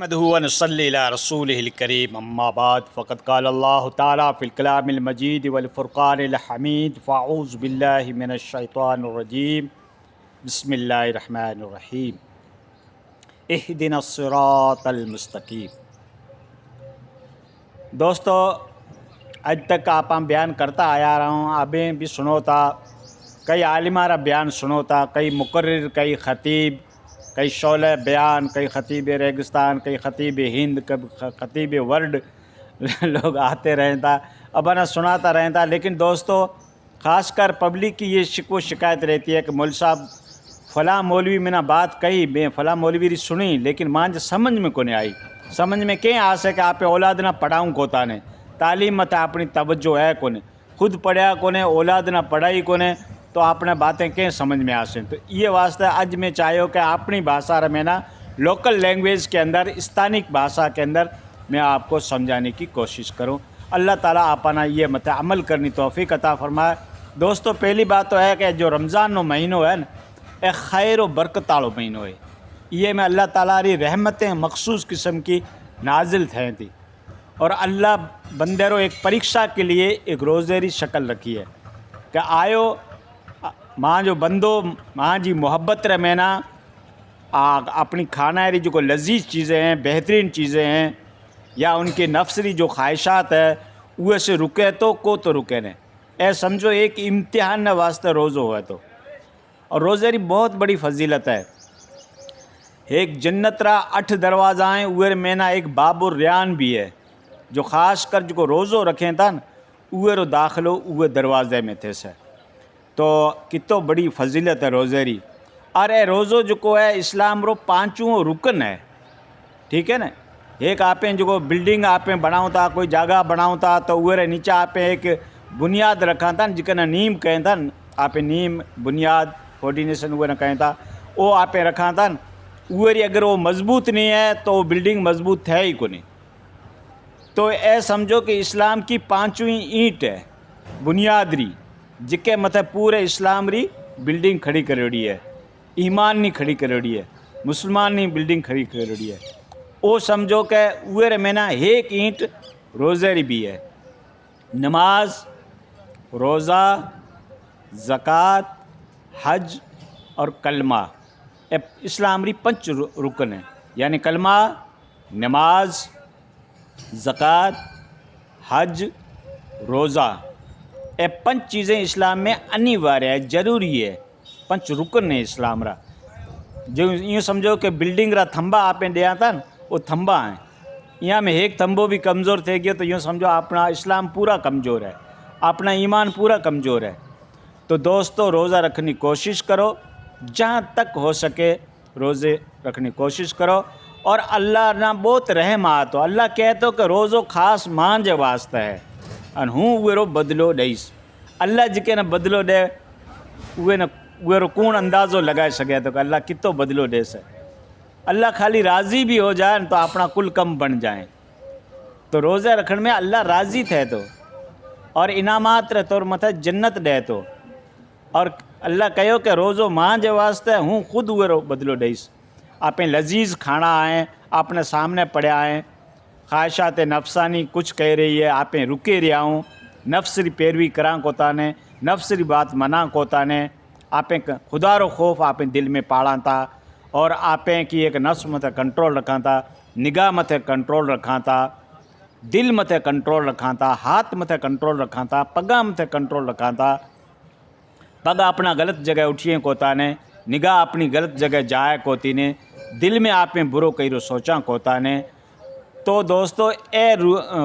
نحمده ونصلي على رسوله الكريم اما بعد فقد قال الله تعالى في الكلام المجيد والفرقان الحميد فاعوذ بالله من الشيطان الرجيم بسم الله الرحمن الرحيم اهدنا الصراط المستقيم۔ دوستو آج تک آپ بیان کرتا آیا رہا ہوں، ابھی بھی سنو تھا، کئی عالمارا بیان سنو تھا، کئی مقرر، کئی خطیب، کئی شعلہ بیان، کئی خطیب ریگستان، کئی خطیب ہند، کئی خطیب ورلڈ لوگ آتے رہے تھا، اب انا سناتا رہے تھا۔ لیکن دوستو خاص کر پبلک کی یہ شکو شکایت رہتی ہے کہ مول صاحب فلاں مولوی میں نہ بات کہی، میں فلاں مولوی ری سنی لیکن مانج سمجھ میں کونے آئی، سمجھ میں کہیں آ سکے آپ اولاد نہ پڑھاؤں کوتا نے، تعلیم مت اپنی توجہ ہے کونے، خود پڑھیا کونے، اولاد نہ پڑھائی کونے، تو اپنے باتیں کہیں سمجھ میں آ سکیں۔ تو یہ واسطہ آج میں چاہیو کہ اپنی بھاشا رمینا لوکل لینگویج کے اندر، استانک بھاشا کے اندر میں آپ کو سمجھانے کی کوشش کروں۔ اللہ تعالیٰ اپنا یہ مت عمل کرنی توفیق عطا فرمائے۔ دوستو پہلی بات تو ہے کہ جو رمضان نو مہینو ہے نا، ایک خیر و برکت والو مہینو ہے، یہ میں اللہ تعالیٰ ری رحمتیں مخصوص قسم کی نازل تھیں تھی، اور اللہ بندے رو ایک پریکشا کے لیے ایک روزے ری شکل رکھی ہے کہ آیو ماں جو بندو ماں جی محبت رمینا اپنی کھانا ری جو لذیذ چیزیں ہیں، بہترین چیزیں ہیں، یا ان کے نفس ری جو خواہشات ہے وہ سے رکے تو رکے نے، اے سمجھو ایک امتحان واسطے روزہ ہوئے تو، اور روزے ری بہت بڑی فضیلت ہے۔ ایک جنت را 8 دروازہ ہیں، اوے میں نا ایک باب الریان بھی ہے، جو خاص کر جو روزو رکھیں تھا نا اوے رو داخلو اوے دروازے میں تھے سے، تو کتو بڑی فضیلت ہے روزے ری۔ اور اے روزو جو کو ہے اسلام رو 5واں رکن ہے، ٹھیک ہے نا۔ ایک آپ جو بلڈنگ آپ بناؤں تھا، کوئی جگہ بناؤں تھا، تو اوے رے نیچے آپ ایک بنیاد رکھا تھا جکنا نیم کہیں تھا، آپ نیم بنیاد کوڈینیشن اوے نہ کہیں تھا، وہ آپ رکھا تھا، اوے ری اگر وہ مضبوط نہیں ہے تو وہ بلڈنگ مضبوط ہے ہی کو نہیں۔ تو اے سمجھو کہ اسلام کی 5ویں اینٹ ہے بنیاد ری، جکے مطلب پورے اسلام ری بلڈنگ کھڑی کروڑی ہے، ایمان نہیں کھڑی کروڑی ہے، مسلمان نہیں بلڈنگ کھڑی کروڑی ہے۔ او سمجھو کہ اوے رے میں نا ایک اینٹ روزے ری بھی ہے۔ نماز، روزہ، زکوٰۃ، حج اور کلمہ، اے اسلام ری 5 رکن ہیں، یعنی کلمہ، نماز، زکوٰۃ، حج، روزہ، اے 5 چیزیں اسلام میں انیواریہ ہے، ضروری ہے، 5 رکن ہیں اسلام را۔ جو یوں سمجھو کہ بلڈنگ را تھمبا آپ نے دیا تھا نا، وہ تھمبا ہیں، یہاں میں ایک تھمبو بھی کمزور تھے گیا تو یوں سمجھو اپنا اسلام پورا کمزور ہے، اپنا ایمان پورا کمزور ہے۔ تو دوستو روزہ رکھنے کوشش کرو، جہاں تک ہو سکے روزے رکھنے کوشش کرو، اور اللہ نہ بہت رحم آتو، اللہ کہتو کہ روزو خاص مانج واسطہ ہے، اور ہوں اوے رو بدلو ڈیس، اللہ جکے نہ بدلو دے اوے رو کون اندازو لگائے سکے تو کہ اللہ کتو بدلو دے سے، اللہ خالی راضی بھی ہو جائے تو اپنا کل کم بن جائیں۔ تو روزے رکھنے میں اللہ راضی تھے تو، اور انعامات رہے تو مطلب جنت دے تو، اور اللہ کہو کہ روزو مانج واسطے ہوں خود اوے رو بدلو ڈیس۔ آپ لذیذ کھانا آئیں اپنے سامنے پڑے آئیں، خواہشات نفسانی کچھ کہہ رہی ہے، آپ رکے رہا ہوں، نفس ری پیروی کراں کوتا نے، نفس ری بات منع کوتا نے، آپ خدا رو خوف آپ دل میں پاڑا تھا، اور آپ کی ایک نفس مت کنٹرول رکھا تھا، نگاہ مت کنٹرول رکھا تھا، دل مت کنٹرول رکھا تھا، ہاتھ مت کنٹرول رکھا تھا، پگا مت کنٹرول رکھا تھا، پگا اپنا غلط جگہ اٹھیے کوتا نے، نگاہ اپنی غلط جگہ جائے کوتی نے، دل میں آپ نے برو کئی رو سوچاں کوتا نے۔ تو دوستو اے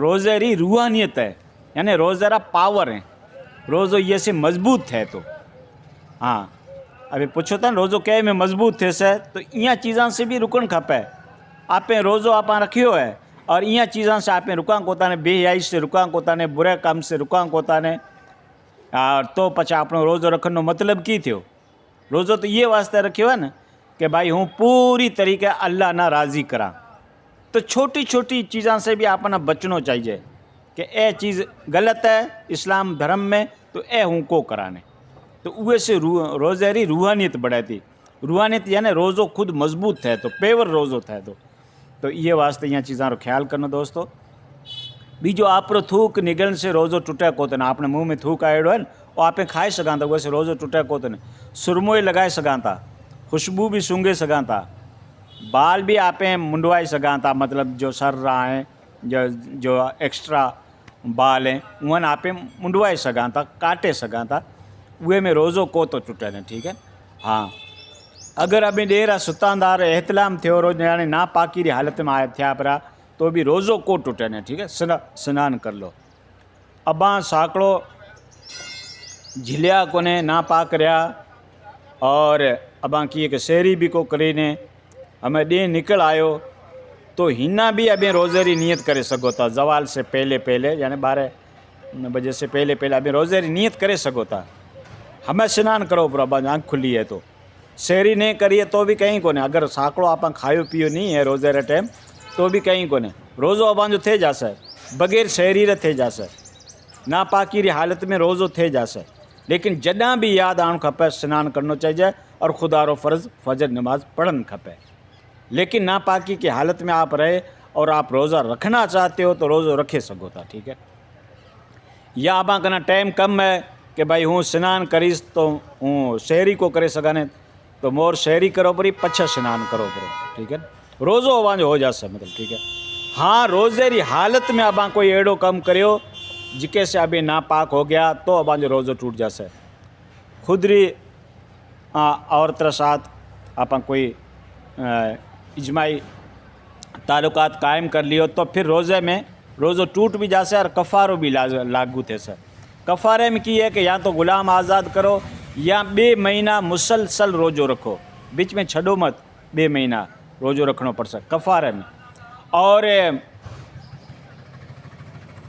روزے ری روحانیت ہے، یعنی روزے را پاور ہے، روزو یہ سے مضبوط ہے۔ تو ہاں ابھی پوچھو تھا روزو کہے میں مضبوط تھے سے، تو یہاں چیزاں سے بھی رکن کھپے، آپ روزو آپ رکھیو ہے، اور یہاں چیزاں سے آپ رکاں کوتا نے، بے حیائی سے رکاں کوتا نے، برے کام سے رکاں کوتا نے، اور تو پچھا اپنا روزو رکھنے مطلب کی تھو؟ روزو تو یہ واسطے رکھیو ہے نا کہ بھائی ہوں پوری طریقے اللہ نہ راضی کراں، تو چھوٹی چھوٹی چیزاں سے بھی اپنا بچنا چاہیے کہ اے چیز غلط ہے اسلام دھرم میں، تو اے ہوں کو کرانے، تو اوے سے روزے ری روحانیت بڑھے تھی، روحانیت یعنی روزو خود مضبوط ہے تو پیور روزو تھے تو یہ واسطے یہ چیزاں رو خیال کرنا دوستو. بیجو آپ رو تھوک نگلن سے روزو ٹوٹے کوتے نا. آپ نے منہ میں تھوک آئیڑو ہے وہ آپ کھائے سکاں تھا ویسے روزو ٹوٹے کوتے نا. سرموئے لگائے سکاں تھا, خوشبو بھی سونگے سکاں تھا, بال بھی آپ منڈوائے سکاں تھا, مطلب جو سر رہا ہیں جو ایکسٹرا بال ہیں وہ آپ منڈوائے سکاں تھا, کاٹے سکاں تھا. وہ میں روزو کو تو ٹوٹے نا. ٹھیک ہے. ہاں اگر ابھی ڈیرا ستاندار احتلام تھے اور یعنی ناپاکی ری حالت میں آیا تھیا پرا تو بھی روزو کو ٹوٹے نا. ٹھیک ہے. سنان کر لو. اباں ساکڑو جھلیا کونے ناپاک رہا اور اباں کیے کہ شہری بھی کو کرینے ہمیں ڈے نکل آئیو تو ہینا بھی ابھی روزے ری نیت کرے سکو تا. زوال سے پہلے یعنی 12 بجے سے پہلے ابھی روزے ری نیت کرے سکو تا. ہمیں سنان کرو پر اباں آنکھ کھلی ہے تو شہری نہیں کریے تو بھی کہیں کونے. اگر ساکڑو آپ کھایو پیو نہیں ہے روزے رے ٹائم تو بھی کہیں کونے. روزو اباں جو تھے جاسے بغیر شہری رے تھے جاسے, ناپاکی ری حالت میں روزو تھے جاسے. لیکن جڈاں بھی یاد آن کھپے سنان کرنا چاہیے اور خدا رو فرض فجر نماز پڑھن کھپے. لیکن ناپاکی کی حالت میں آپ رہے اور آپ روزہ رکھنا چاہتے ہو تو روزہ رکھے سکو تا. ٹھیک ہے. یا اباں کنا ٹائم کم ہے کہ بھائی ہوں سنان کریس تو ہوں شہری کو کرے سگانے تو مور شہری کرو پری پچھا سنان کرو پرو. ٹھیک ہے. روزو اباں جو ہو جاسے مطلب. ٹھیک ہے. ہاں روزے ری حالت میں اباں کوئی ایڑو کم کریو جکے سے ابھی ناپاک ہو گیا تو اباں جو روزو ٹوٹ جاسے. خود ری عورت رے ساتھ آپ کوئی اجماعی تعلقات قائم کر لیو تو پھر روزے میں روزو ٹوٹ بھی جاسے اور کفارو بھی لاگو تھے سے. کفارے میں کی ہے کہ یا تو غلام آزاد کرو یا 2 مہینہ مسلسل روزو رکھو, بیچ میں چھڈو مت. 2 مہینہ روزو رکھنا پڑ سکے کفارے میں. اور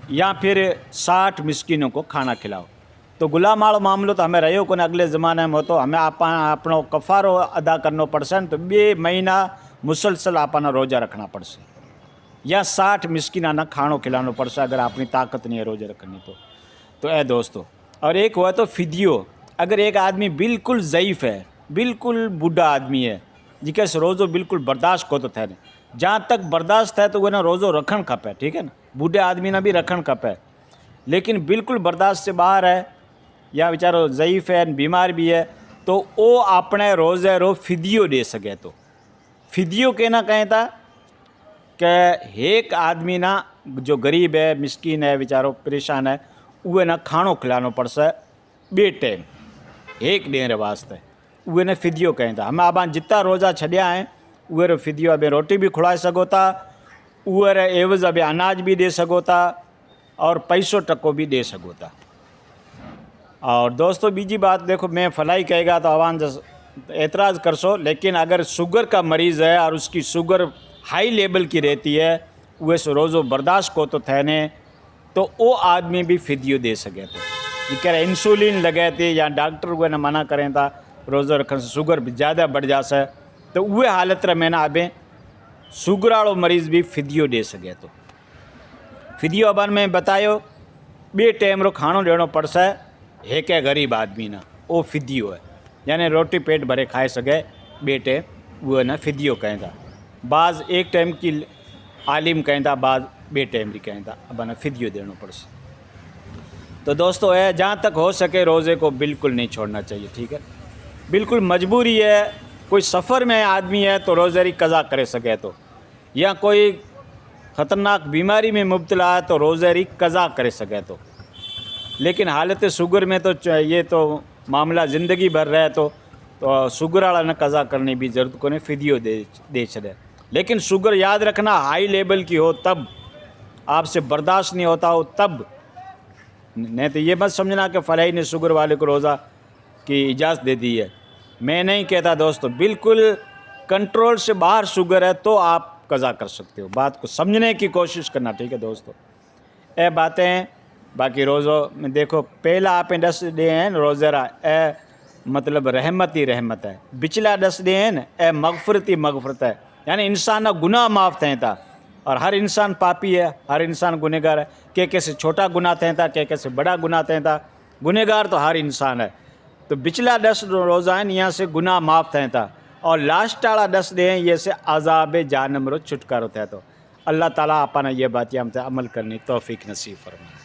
یا پھر 60 مسکینوں کو کھانا کھلاؤ. تو غلام والا معاملہ تو ہمیں رہو کو اگلے زمانے میں تو ہمیں اپنا کفارو ادا کرنا پڑسے تو 2 مہینہ مسلسل اپنا روزہ رکھنا پڑسے یا 60 مسکینہ کھانو کھلانا پڑسے اگر اپنی طاقت نہیں ہے روزہ رکھنی تو اے دوستو. اور ایک ہوا تو فدیو. اگر ایک آدمی بالکل ضعیف ہے, بالکل بوڑھا آدمی ہے جکے سے روزو بالکل برداشت کو تو تھے نہیں, جہاں تک برداشت ہے تو وہ نا روزو رکھن کھپے. ٹھیک ہے نا. بوڑھے آدمی نہ بھی رکھن کھپے. لیکن بالکل برداشت سے باہر ہے یا بیچارو ضعیف ہے بیمار بھی ہے تو وہ اپنے روزے رو فدیو دے سکے. تو فدیو کہنا کہیں تھا کہ ایک آدمی نا جو غریب ہے مسکین ہے بیچارو پریشان ہے وہ نا کھانو کھلانا پڑسے 2 ٹائم ایک ڈین رے واسطے. وہ نے فدیو کہیں تھا. ہمیں اباں جتنا روزہ چھڈیا ہیں وہ رے فدیو ابھی روٹی بھی کھڑائے سکو تا, وہ رے ایوز ابھی اناج بھی دے سکو تا اور پیسوں ٹکو بھی دے سکو تا. اور دوستو بیجی بات دیکھو میں فلائی کہے گا تو عوام اعتراض کر سو, لیکن اگر شوگر کا مریض ہے اور اس کی شوگر ہائی لیول کی رہتی ہے وہ سے روزو برداشت کو تو تھے تو وہ آدمی بھی فدیو دے سکے. تو یہ کہہ رہے انسولین لگے تھے یا ڈاکٹر وہ نے منع کریں تھا روزہ رکھنے سے شوگر زیادہ بڑھ جاسے تو وہ حالت رہے میں نا ابھی شوگر والو مریض بھی فدیو دے سکے. تو فدیو ابان میں بتایو 2 ٹائم رو کھانو دینا پڑسے ایک غریب آدمی نا وہ فدیو ہے یعنی روٹی پیٹ بھرے کھائے سکے 2 ٹائم وہ نا فدیو کہیں تھا. بعض 1 ٹائم کی عالم کہیں تھا, بعض 2 ٹائم بھی کہیں تھا ابانا فدیو دینا پڑسے. تو دوستو ہے جہاں تک ہو سکے روزے کو بالکل نہیں چھوڑنا چاہیے. ٹھیک ہے. بالکل مجبوری ہے, کوئی سفر میں آدمی ہے تو روزے ری قضا کرے سکے تو, یا کوئی خطرناک بیماری میں مبتلا ہے تو روزے ری قضا کرے سکے تو. لیکن حالت شوگر میں تو یہ تو معاملہ زندگی بھر رہے تو شوگر والا نے قضا کرنے بھی ضرورت کو نے فدیو دے چھڑے. لیکن شوگر یاد رکھنا ہائی لیول کی ہو تب, آپ سے برداشت نہیں ہوتا ہو تب, نہیں تو یہ مت سمجھنا کہ فلائی نے شوگر والے کو روزہ کی اجازت دے دی ہے. میں نہیں کہتا دوستو, بالکل کنٹرول سے باہر شوگر ہے تو آپ قضا کر سکتے ہو. بات کو سمجھنے کی کوشش کرنا. ٹھیک ہے دوستو. اے باتیں باقی روزوں میں دیکھو پہلا آپ 10 ڈے ہیں روزہ را اے مطلب رحمت ہی رحمت ہے. بچلا 10 ڈے ہیں اے مغفرت ہی مغفرت ہے, یعنی انسان نہ گناہ معاف تھیں تھا. اور ہر انسان پاپی ہے, ہر انسان گنہگار ہے. کہ کیسے چھوٹا گناہ تھیں تھا, کہ کیسے بڑا گناہ تھیں تھا. گنہگار تو ہر انسان ہے. تو بچلا 10 روزہ ہیں یہاں سے گناہ معاف تھیں تھا اور لاسٹ والا 10 ڈے ہیں یہ سے عذاب جہنم رو چھٹکارو تھا. تو اللہ تعالیٰ اپنا یہ باتیں ہم سے عمل کرنے کی توفیق نصیب فرمائے.